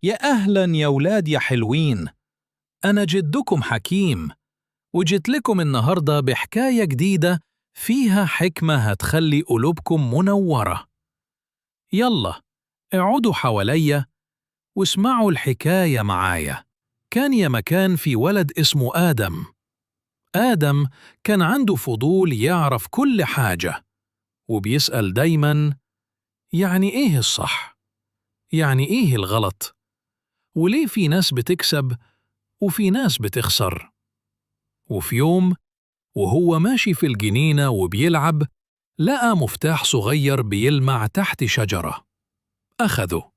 يا أهلا يا ولاد يا حلوين. أنا جدكم حكيم، وجيت لكم النهاردة بحكاية جديدة فيها حكمة هتخلي قلوبكم منورة. يلا اقعدوا حواليا واسمعوا الحكاية معايا. كان يا مكان في ولد اسمه آدم. آدم كان عنده فضول يعرف كل حاجة، وبيسأل دايما: يعني إيه الصح؟ يعني إيه الغلط؟ وليه في ناس بتكسب وفي ناس بتخسر؟ وفي يوم وهو ماشي في الجنينة وبيلعب، لقى مفتاح صغير بيلمع تحت شجرة. أخذه،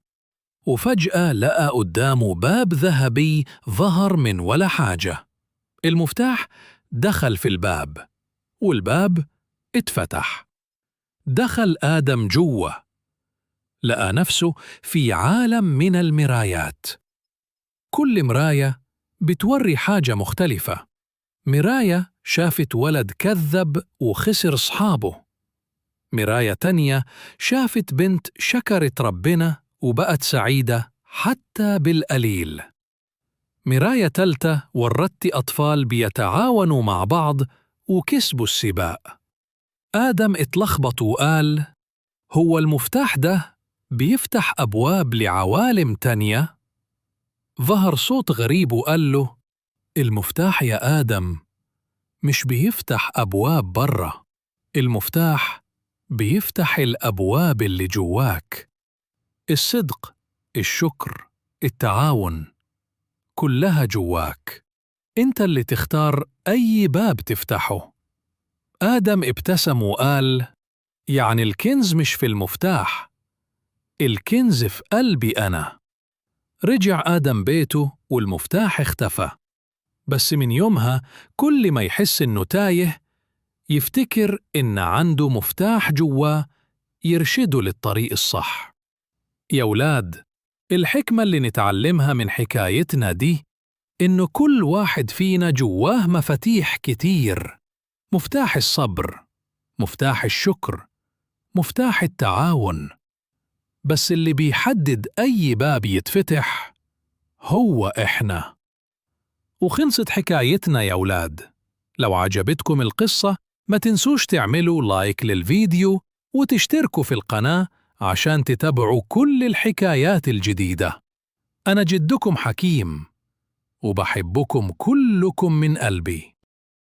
وفجأة لقى قدامه باب ذهبي ظهر من ولا حاجة. المفتاح دخل في الباب، والباب اتفتح. دخل آدم جوه، لقى نفسه في عالم من المرايات. كل مراية بتوري حاجة مختلفة. مراية شافت ولد كذب وخسر أصحابه. مراية تانية شافت بنت شكرت ربنا وبقت سعيدة حتى بالقليل. مراية تالتة ورت أطفال بيتعاونوا مع بعض وكسبوا السباق. آدم اتلخبط وقال: هو المفتاح ده بيفتح أبواب لعوالم تانية؟ ظهر صوت غريب وقال له: المفتاح يا آدم مش بيفتح أبواب برا، المفتاح بيفتح الأبواب اللي جواك. الصدق، الشكر، التعاون، كلها جواك. انت اللي تختار أي باب تفتحه. آدم ابتسم وقال: يعني الكنز مش في المفتاح، الكنز في قلبي أنا. رجع آدم بيته والمفتاح اختفى. بس من يومها كل ما يحس إنه تايه يفتكر إن عنده مفتاح جواه يرشده للطريق الصح. يا ولاد، الحكمة اللي نتعلمها من حكايتنا دي إنه كل واحد فينا جواه مفاتيح كتير: مفتاح الصبر، مفتاح الشكر، مفتاح التعاون. بس اللي بيحدد أي باب يتفتح هو إحنا. وخلصت حكايتنا يا ولاد. لو عجبتكم القصة ما تنسوش تعملوا لايك للفيديو وتشتركوا في القناة عشان تتابعوا كل الحكايات الجديدة. أنا جدكم حكيم، وبحبكم كلكم من قلبي.